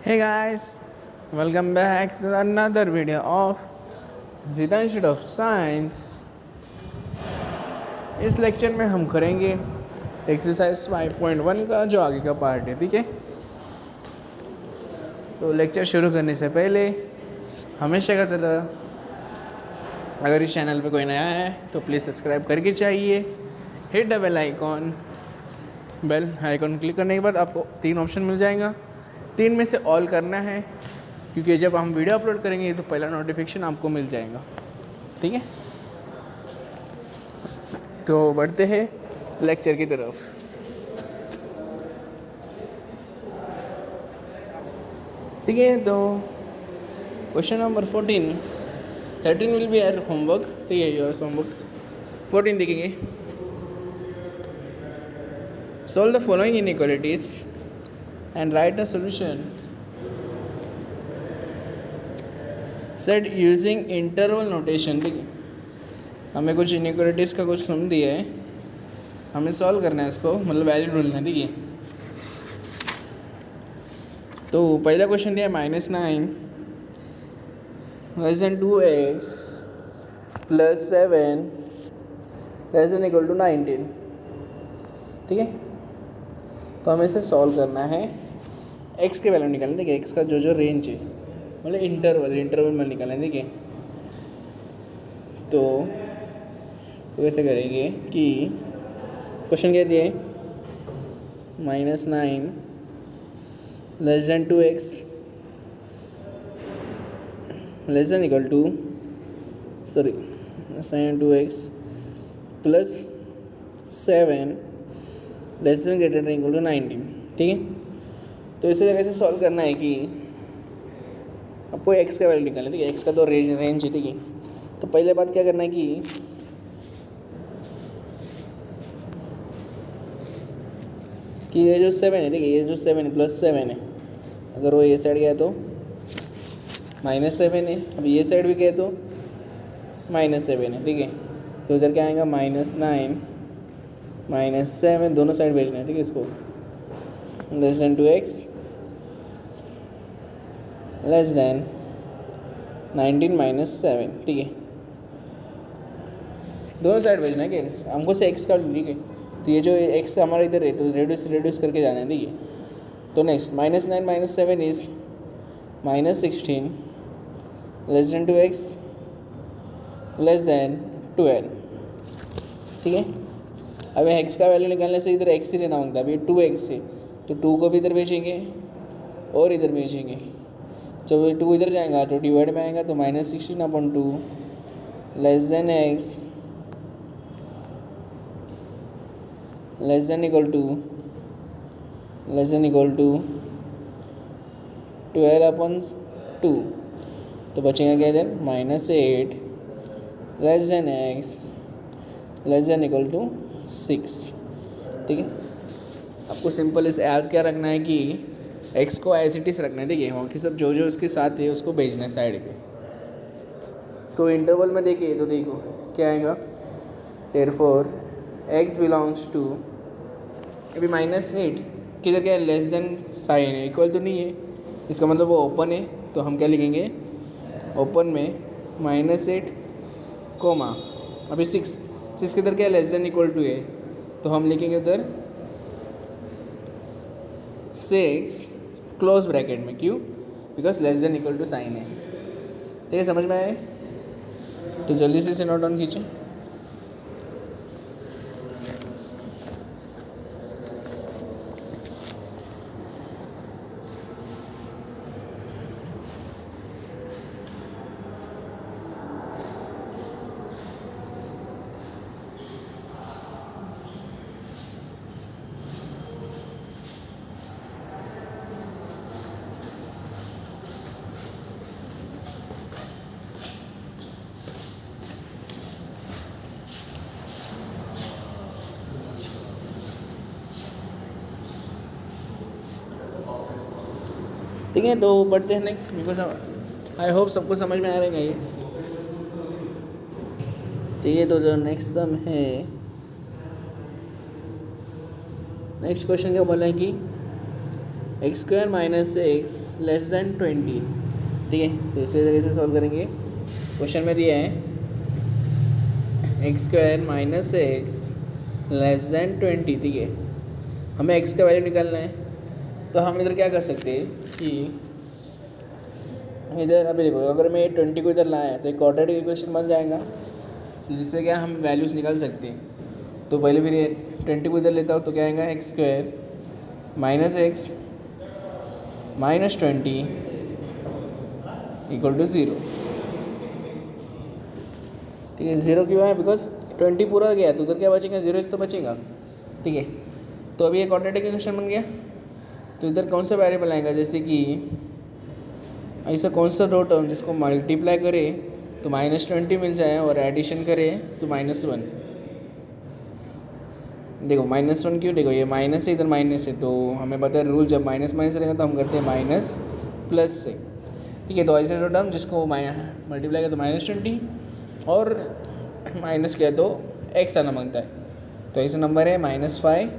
Hey guys, welcome back to another video of Zita Institute of Science। इस lecture में हम करेंगे exercise 5.1 का जो आगे का पार्ट है, ठीक है। तो लेक्चर शुरू करने से पहले हमेशा की तरह अगर इस चैनल पे कोई नया है तो प्लीज़ सब्सक्राइब करके चाहिए, hit the bell icon. Bell icon click करने के बाद आपको 3 ऑप्शन मिल जाएगा, 3 में से ऑल करना है क्योंकि जब हम वीडियो अपलोड करेंगे तो पहला नोटिफिकेशन आपको मिल जाएगा, ठीक है। तो बढ़ते हैं लेक्चर की तरफ। ठीक है, तो question number 13 will be our homework. ठीक है, योर होमवर्क 14 देखेंगे। Solve the following inequalities and write a solution said using interval notation। ठीक है, हमें कुछ इनइक्वालिटीज़ का कुछ सम दिया है, हमें सॉल्व करना है इसको, मतलब वैल्यू ढूंढना है, ठीक है। तो पहला क्वेश्चन दिया -9 less than 2x plus 7 less than equal to 19। ठीक है, तो हमें इसे सॉल्व करना है, x के वैल्यू निकालना है, ठीक है। x का जो रेंज है, मतलब इंटरवल में निकालना है, ठीक है। तो कैसे करेंगे कि क्वेश्चन क्या दिए, -9 less than 2x less than equal to less than 2x plus 7 less than greater than equal to 19। ठीक है, तो इसे कैसे सॉल्व करना है कि आपको x का वैल्यू निकालना है, ठीक है। x का तो रेंज है, ठीक है। तो पहले बात क्या करना है कि ये जो 7 है, ठीक है, ये जो 7 प्लस 7 है, अगर वो ये साइड गया तो -7 है, अब ये साइड भी गया तो -7 है, ठीक है। तो इधर क्या आएगा, -9 -7 दोनों साइड भेजना है, ठीक है। इसको less than 2x less than 19 -7, ठीक है, दोनों साइड भेजना है कि हमको से x का, ठीक है। तो ये जो x हमारा इधर है तो रेड्यूस करके जाना है, ठीक है। तो next -9 -7 is -16 less than 2x less than 12, ठीक है। अब x का वैल्यू निकालने से इधर x ही रहना मांगता है, अभी 2x है तो 2 को भी इधर भेजेंगे और इधर भेजेंगे। जब 2 इधर जाएगा तो डिवाइड में आएगा, तो -16/2 less than x less than equal to 12/2। तो बचेगा क्या इधर, -8 less than x less than equal to 6। ठीक है, आपको सिंपल इसे याद क्या रखना है कि x को एज इट इज रखना है, देखिए बाकी सब जो उसके साथ है उसको भेजना है साइड पे। तो इंटरवल में देखिए, तो देखो क्या आएगा, देयरफॉर x बिलोंग्स टू, अभी -8 किधर क्या है, लेस देन साइन है, इक्वल तो नहीं है, इसका मतलब वो ओपन है। तो हम क्या लिखेंगे, ओपन में -8 कोमा, अभी 6 किधर क्या, लेस देन इक्वल टू है, तो हम लिखेंगे उधर 6 क्लोज ब्रैकेट में, क्यों, because less than equal to sign है। ठीक है, समझ में आए, तो जल्दी से इसे नोट डाउन कीजिए। ठीक है, तो बढ़ते हैं नेक्स्ट, बिकॉज आई होप सबको समझ में आ रहेगा ये। ठीक है, तो जो नेक्स्ट सम है, नेक्स्ट क्वेश्चन क्या बोला है कि x square minus x less than 20, ठीक है। तो इसी तरीके से सॉल्व करेंगे। क्वेश्चन में दिया है x square minus x less than 20, ठीक है। हमें एक्स का वैल्यू निकालना है, तो हम इधर क्या कर सकते हैं कि इधर अभी देखो, अगर मैं 20 को इधर लाया तो एक क्वाड्रेटिक इक्वेशन बन जाएगा, तो जिससे क्या हम वैल्यूज़ निकाल सकते हैं। तो पहले फिर ये 20 को इधर लेता हूँ तो क्या आएगा, x square minus x minus 20 equal to 0, ठीक है। 0 क्यों है, बिकॉज 20 पूरा गया तो उधर क्या बचेगा, 0 तो बचेगा, ठीक है। तो अभी ये क्वाड्रेटिक इक्वेशन बन गया, तो इधर कौन सा वेरिएबल आएगा, जैसे कि ऐसा कौन सा दो टर्म जिसको मल्टीप्लाई करे तो -20 मिल जाए और एडिशन करे तो -1। देखो -1 क्यों, देखो ये माइनस है, इधर माइनस है, तो हमें पता है रूल, जब माइनस माइनस रहेगा तो हम करते हैं माइनस प्लस से, ठीक है। तो ऐसे दो टर्म जिसको मल्टीप्लाई किया तो -20 और माइनस किया तो एक्स आना मांगता है, तो ऐसा नंबर है -5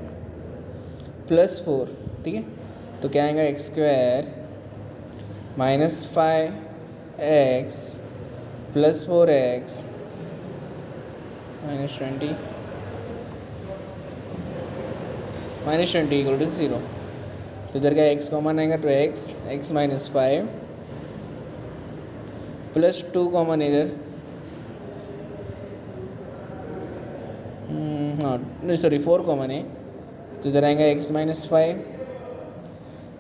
+ 4, ठीक है। तो क्या आएगा, x square -5x + 4x -20 equal to 0। तो इधर क्या x कॉमन आएगा, तो x -5 + 2 कॉमन इधर, हाँ नहीं सॉरी 4 कॉमन है, तो इधर आएगा x -5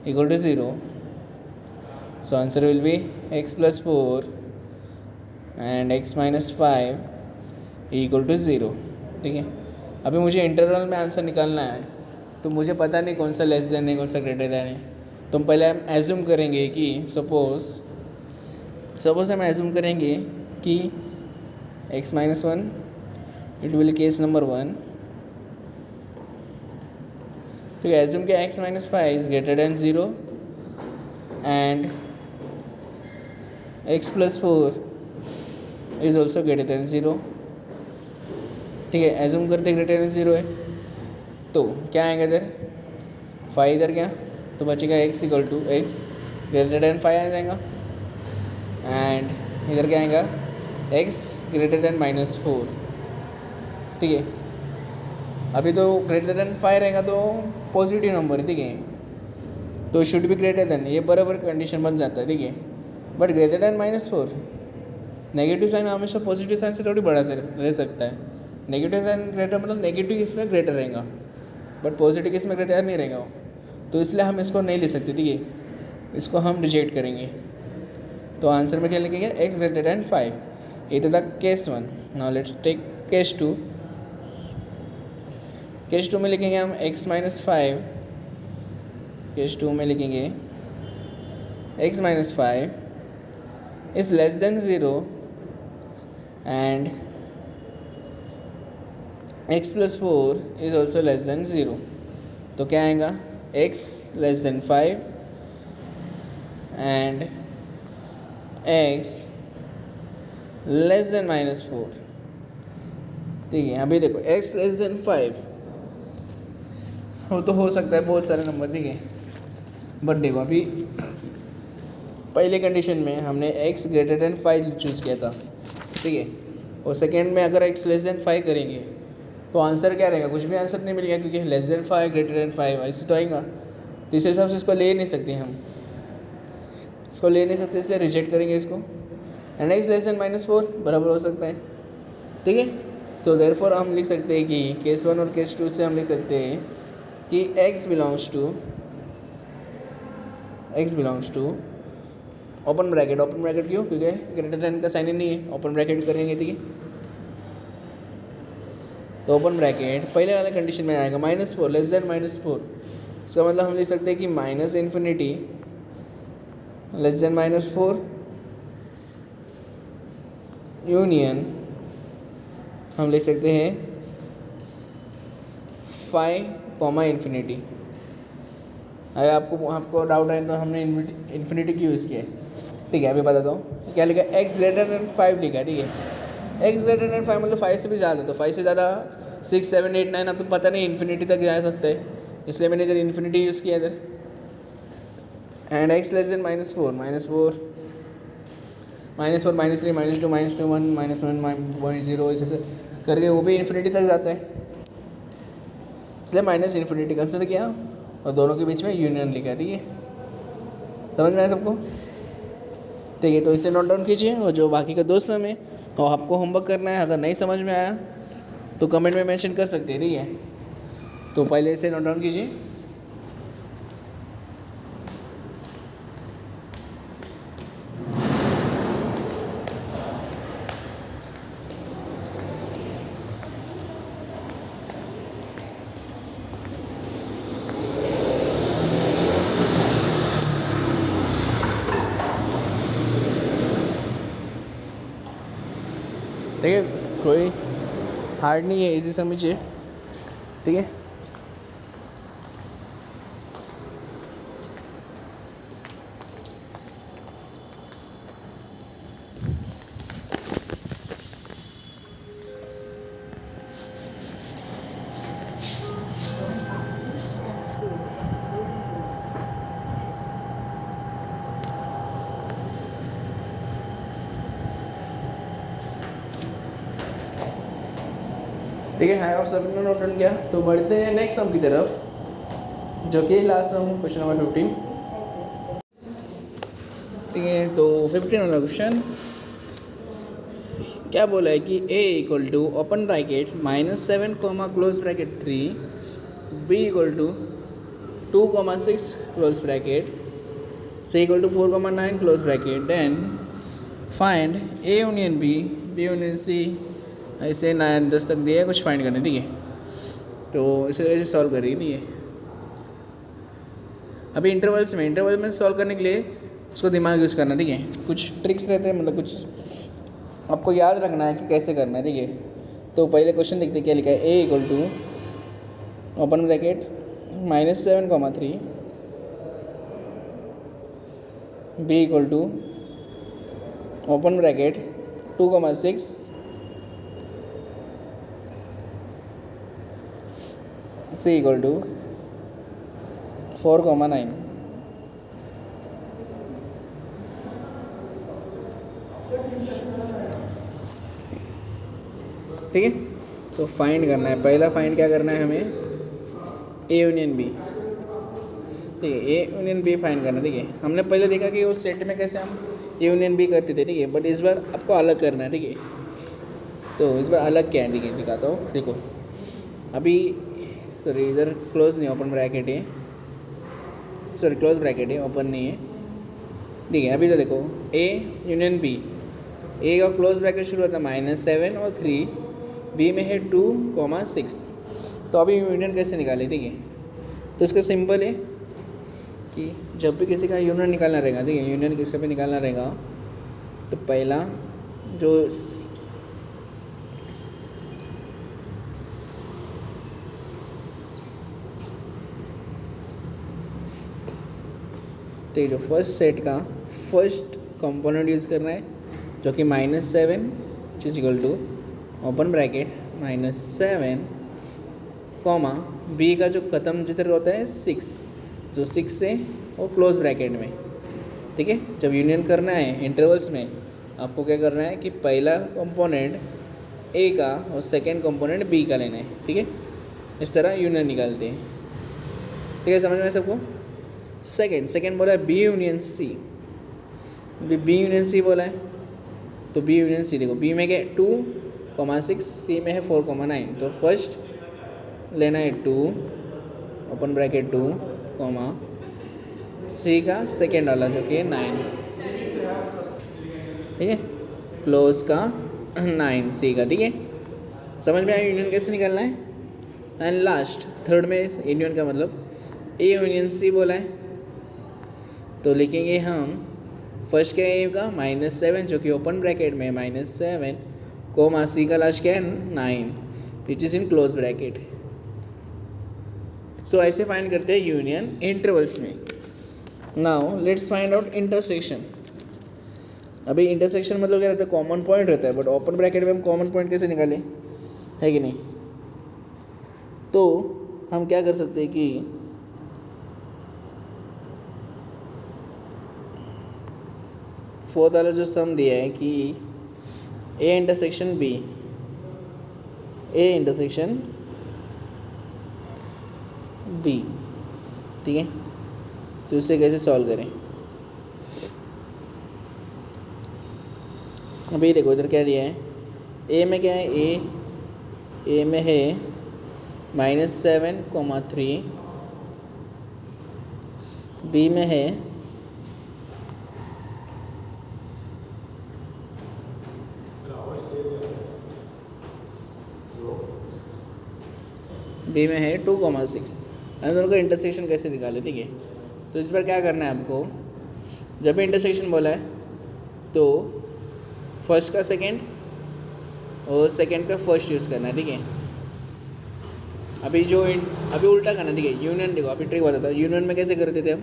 equal to 0। So answer will be x + 4 and x -5 equal to 0, ठीक है। अभी मुझे इंटरवल में आंसर निकालना है, तो मुझे पता नहीं कौन सा लेस देन है कौन सा ग्रेटर देन है। तो हम पहले हम एज्यूम करेंगे कि सपोज हम एज्यूम करेंगे कि x -1 it will case number 1, तो एज्यूम कि x -5 is greater than 0 and x + 4 is also greater than 0, ठीक है। एज्यूम करते ग्रेटर देन 0 है, तो क्या आएगा इधर 5 इधर क्या, तो बचेगा x = x ग्रेटर देन 5 आ जाएगा, एंड इधर क्या आएगा x ग्रेटर देन -4, ठीक है। अभी तो ग्रेटर देन 5 रहेगा तो पॉजिटिव नंबर है, ठीक है, तो शुड बी ग्रेटर देन, ये बराबर कंडीशन बन जाता है, ठीक है। But greater than -4, negative sign हमेशा पॉजिटिव साइन से थोड़ी बड़ा रह सकता है। नेगेटिव साइन ग्रेटर मतलब नेगेटिव इसमें ग्रेटर रहेगा, बट पॉजिटिव इसमें ग्रेटर नहीं रहेगा, तो इसलिए हम इसको नहीं ले सकते, ठीक है। इसको हम रिजेक्ट करेंगे। तो आंसर में क्या लिखेंगे, x ग्रेटर देन 5, ये तो था case 1। Now let's take case 2। Case 2 में लिखेंगे हम x -5, केस 2 में लिखेंगे x -5 is less than 0 and x + 4 is also less than 0। तो क्या आएगा, x less than 5 and x less than -4, ठीक है। अभी देखो x less than 5 वो तो हो सकता है बहुत सारे नंबर, ठीक है। बट देखो अभी पहले कंडीशन में हमने x ग्रेटर देन 5 चूज़ किया था, ठीक है। और सेकेंड में अगर x लेस देन 5 करेंगे तो आंसर क्या रहेगा, कुछ भी आंसर नहीं मिलेगा, क्योंकि लेस देन 5 ग्रेटर देन 5 ऐसे तो आएगा। तो इस हिसाब से इसको ले नहीं सकते, हम इसको ले नहीं सकते, इसलिए रिजेक्ट करेंगे इसको। एंड x लेस देन -4 बराबर हो सकता है, ठीक है। तो देयरफॉर हम लिख सकते हैं कि केस 1 और केस 2 से हम लिख सकते हैं कि x belongs to open bracket क्यों, क्योंकि ग्रेटर देन का साइन ही नहीं है, ओपन ब्रैकेट करेंगे, ठीक है। तो ओपन ब्रैकेट पहले वाले कंडीशन में आएगा -4 लेस देन -4, इसका मतलब हम लिख सकते हैं कि -∞ लेस देन -4 यूनियन हम लिख सकते हैं 5, ∞। अगर आपको डाउट है तो हमने इन्फिनिटी क्यों यूज़ किया है, ठीक है। अभी बता दो क्या लिखा, x ग्रेटर देन 5 लिखा है, ठीक है। x ग्रेटर देन 5 मतलब 5 से भी ज़्यादा, तो 5 से ज़्यादा 6, 7, 8, 9 अब तो पता नहीं इन्फिनिटी तक जा सकता है, इसलिए मैंने इधर इन्फिनिटी यूज़ किया इधर, एंड एक्स लेस देन -4 -4 -4 -3 -2 -2 1 -1 ऐसे करके वो भी इन्फिनिटी तक जाता है, इसलिए माइनस इन्फिनिटी कंसिडर किया और दोनों के बीच में यूनियन लिखा। ठीक है, समझ में आया सबको? ठीक है, तो इसे नोट डाउन कीजिए और जो बाकी का 2 सम है तो आपको होमवर्क करना है। अगर नहीं समझ में आया तो कमेंट में मेंशन कर सकते हैं। ठीक है, तो पहले इसे नोट डाउन कीजिए। ठीक है, कोई हार्ड नहीं है, इजी समझिए। ठीक है, ठीक है, आप सबने नोट डाउन किया, तो बढ़ते हैं नेक्स्ट सम की तरफ, जो कि लास्ट सम क्वेश्चन नंबर 15। ठीक है, तो 15 वाला क्वेश्चन क्या बोला है कि a equal to open bracket -7 close bracket 3, b equal to 2 6 close bracket, c equal to 4 9 close bracket, then find a union b, b union c, ऐसे 9 10 तक दिया है, कुछ फाइंड करने। ठीक है, तो इसे ऐसे सॉल्व करिए। ठीक है, अभी इंटरवल में सॉल्व करने के लिए उसको दिमाग यूज़ करना। ठीक है, कुछ ट्रिक्स रहते हैं, मतलब कुछ आपको याद रखना है कि कैसे करना है। ठीक है, तो पहले क्वेश्चन देखते क्या लिखा है। a equal to open bracket -7 3, b equal to open bracket 2 6, c equal to 4 9। ठीक है, तो फाइंड करना है। पहला फाइंड क्या करना है हमें, a यूनियन b। ठीक है, a यूनियन b फाइंड करना है। ठीक है, हमने पहले देखा कि उस सेट में कैसे हम a यूनियन b करते थे। ठीक है, बट इस बार आपको अलग करना है। ठीक है, तो इस बार अलग क्या है, ठीक है दिखाता हूँ। देखो अभी सॉरी, इधर क्लोज नहीं, ओपन ब्रैकेट है, सॉरी क्लोज ब्रैकेट है, ओपन नहीं है। ठीक है, अभी तो देखो a यूनियन b, a का क्लोज ब्रैकेट शुरू होता है -7 और 3, b में है 2 6। तो अभी यूनियन कैसे निकाले। ठीक है, तो इसका सिंपल है कि जब भी किसी का यूनियन निकालना रहेगा, ठीक है, यूनियन किसका भी निकालना रहेगा, तो पहला जो तो जो फर्स्ट सेट का फर्स्ट कंपोनेंट यूज़ करना है, जो कि -7 is equal to open bracket -7 comma B का जो खत्म जिधर होता है 6, जो 6 है वो क्लोज ब्रैकेट में। ठीक है, जब यूनियन करना है इंटरवल्स में, आपको क्या करना है कि पहला कंपोनेंट ए का और सेकेंड कंपोनेंट बी का लेना है। ठीक है, इस तरह यूनियन निकालते हैं। ठीक है, समझ में सबको? सेकेंड बोला है B union C, B union C बोला है, तो बी यूनियन सी देखो, बी में क्या 2 6, सी में है 4 9। तो फर्स्ट लेना है 2 ओपन ब्रैकेट 2 सी का सेकेंड वाला जो कि 9। ठीक है, क्लोज का 9 सी का। ठीक है, समझ में आया यूनियन कैसे निकालना है। एंड लास्ट थर्ड में यूनियन का मतलब ए यूनियन सी बोला है, तो लिखेंगे हम फर्स्ट क्या है का -7 जो कि ओपन ब्रैकेट में -7 कोमा सी का लास्ट क्या है 9 which is in close bracket. So ऐसे फाइंड करते हैं यूनियन इंटरवल्स में। Now let's find out intersection. अभी इंटरसेक्शन मतलब क्या रहता है, कॉमन पॉइंट रहता है, बट ओपन ब्रैकेट में हम कॉमन पॉइंट कैसे निकालें, है कि नहीं। तो हम क्या कर सकते हैं कि फोर्थ वाला जो सम दिया है कि A intersection B, A intersection B, ठीक है, तो उसे कैसे सॉल्व करें। अभी देखो इधर क्या दिया है, ए में क्या है, ए में है -7,3, बी में है -2,6। हम दोनों का इंटरसेक्शन कैसे निकाले, ठीक है। तो इस पर क्या करना है आपको, जब भी इंटरसेक्शन बोला है तो फर्स्ट का सेकंड और सेकंड का फर्स्ट यूज़ करना है, ठीक है। अभी उल्टा करना है, ठीक है। यूनियन देखो, अभी ट्रिक बताता हूँ। यूनियन में कैसे करते थे हम,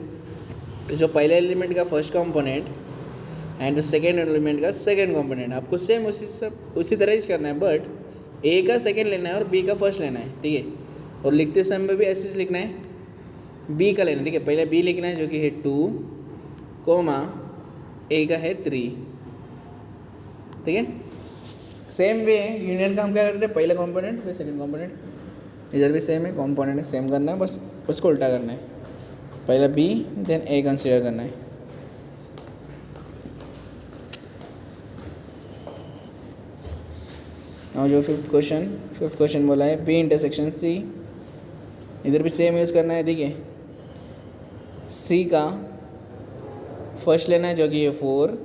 तो जो पहले एलिमेंट का first component and second element का सेकेंड कंपोनेंट आपको सेम उसी तरह ही करना है, बट ए का सेकेंड लेना है और बी का फर्स्ट लेना है, ठीक है। और लिखते समय में भी ऐसे लिखना है, बी का लेना है, ठीक है। पहले बी लिखना है जो कि है 2, ए का है 3, ठीक है। सेम वे है, यूनियन का हम क्या करते हैं, पहला कंपोनेंट फिर सेकंड कंपोनेंट। इधर भी सेम है, कंपोनेंट सेम करना है, बस उसको उल्टा करना है। पहला बी देन ए कंसीडर करना है। और जो फिफ्थ क्वेश्चन बोला है बी इंटरसेक्शन सी, इधर भी सेम यूज़ करना है, ठीक है। सी का फर्स्ट लेना है जो कि है 4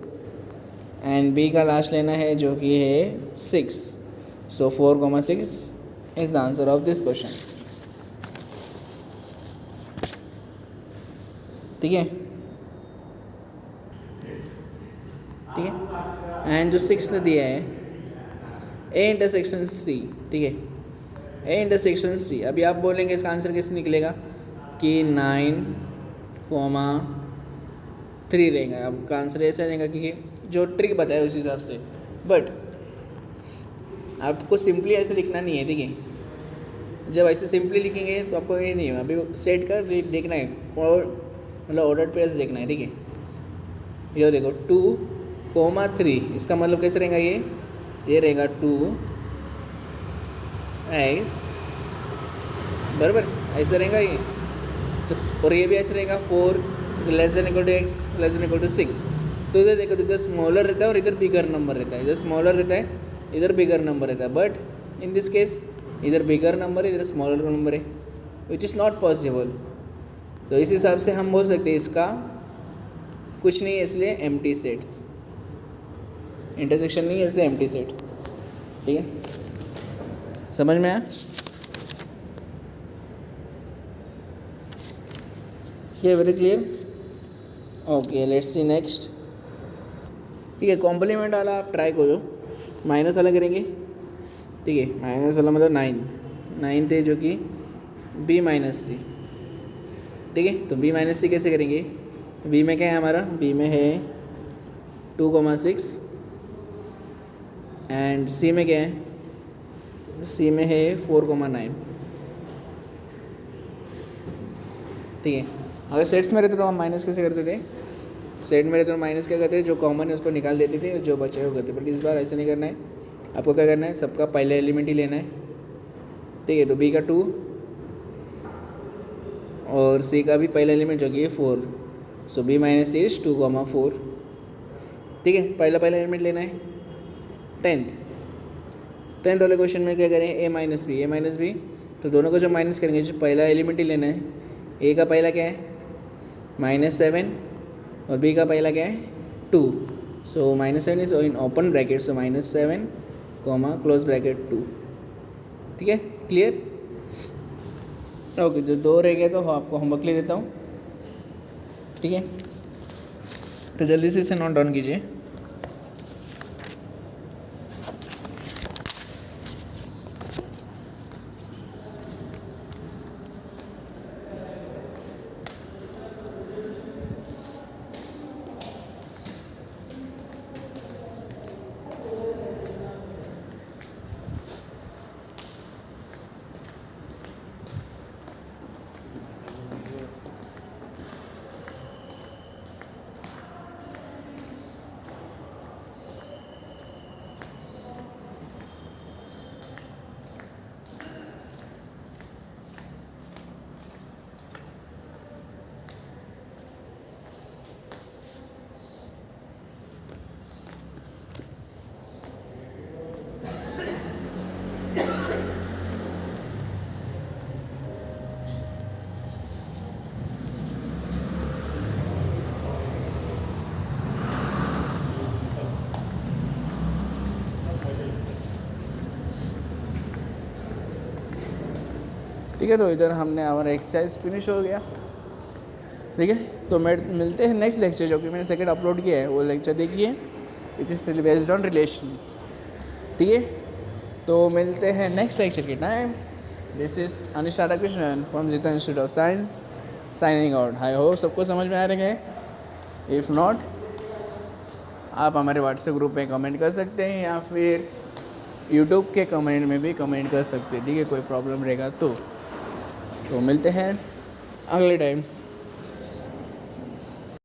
एंड बी का लास्ट लेना है जो कि है 6। सो 4,6 is the answer of this question, ठीक है, ठीक है। एंड जो 6 दिया है ए इंटरसेक्शन सी, ठीक है, ए इंटरसेक्शन सी। अभी आप बोलेंगे इसका आंसर कैसे निकलेगा कि 9,3 रहेगा। अब का आंसर ऐसा रहेगा कि जो ट्रिक बताया उस हिसाब से, बट आपको सिंपली ऐसे लिखना नहीं है, ठीक है। जब ऐसे सिंपली लिखेंगे तो आपको ये नहीं है, अभी सेट कर देखना है, मतलब ऑर्डर पेज देखना है, ठीक है। ये देखो 2,3, इसका मतलब कैसे रहेगा, ये रहेगा 2x बराबर, ऐसे रहेगा ये। और ये भी ऐसे रहेगा 4 x <6। तो इधर देखो, तो इधर स्मॉलर रहता है और इधर बिगर नंबर रहता है, इधर स्मॉलर रहता है, इधर बिगर नंबर रहता है। बट इन दिस केस इधर बिगर नंबर है, इधर स्मॉलर नंबर है, विच इज़ नॉट पॉसिबल। तो इस हिसाब से हम बोल सकते हैं इसका कुछ नहीं है, इसलिए एम्प्टी सेट्स, इंटरसेक्शन नहीं है इसलिए एम्प्टी सेट, ठीक है। समझ में आया, ये very clear. Okay, let's see next, ठीक है। कॉम्प्लीमेंट वाला आप ट्राई करो, माइनस वाला करेंगे, ठीक है। माइनस वाला मतलब नाइन्थ है जो कि बी माइनस सी, ठीक है। तो बी माइनस सी कैसे करेंगे, बी में क्या है हमारा, बी में है 2,6 एंड सी में क्या है, सी में है 4,9, ठीक है। अगर सेट्स में रहते तो हम माइनस कैसे करते थे, सेट में रहते तो माइनस क्या करते थे, जो कॉमन है उसको निकाल देते थे, जो बचे वो करते। बट इस बार ऐसे नहीं करना है, आपको क्या करना है, सबका पहले एलिमेंट ही लेना है, ठीक है। तो बी का 2 और सी का भी पहला एलिमेंट जो कि है 4। सो बी माइनस सी इज 2,4, ठीक है। पहला एलिमेंट लेना है। टेंथ वाले क्वेश्चन में क्या करें, ए माइनस बी, तो दोनों को जो माइनस करेंगे, जो पहला एलिमेंट ही लेना है। ए का पहला क्या है -7 और बी का पहला क्या है 2। सो -7 is in open bracket, so -7 close bracket 2, ठीक है, क्लियर। ओके, जो 2 रह गए तो आपको होमवर्क ले देता हूँ, ठीक है। तो जल्दी से इसे नोट डाउन कीजिए। ठीक है। तो इधर हमने हमारा एक्सरसाइज फिनिश हो गया, ठीक है। तो मिलते हैं नेक्स्ट लेक्चर, जो कि मैंने सेकंड अपलोड किया है, वो लेक्चर देखिए, which is based on relations, ठीक है। तो मिलते हैं नेक्स्ट लेक्चर के time. This is Anish Radhakrishnan from Jeeta Institute of Science signing out. I hope सबको समझ में आ रहे हैं। इफ़ नॉट, आप हमारे व्हाट्सएप ग्रुप में कमेंट कर सकते हैं या फिर यूट्यूब के कमेंट में भी कमेंट कर सकते हैं, ठीक है। कोई प्रॉब्लम रहेगा तो मिलते हैं अगले टाइम।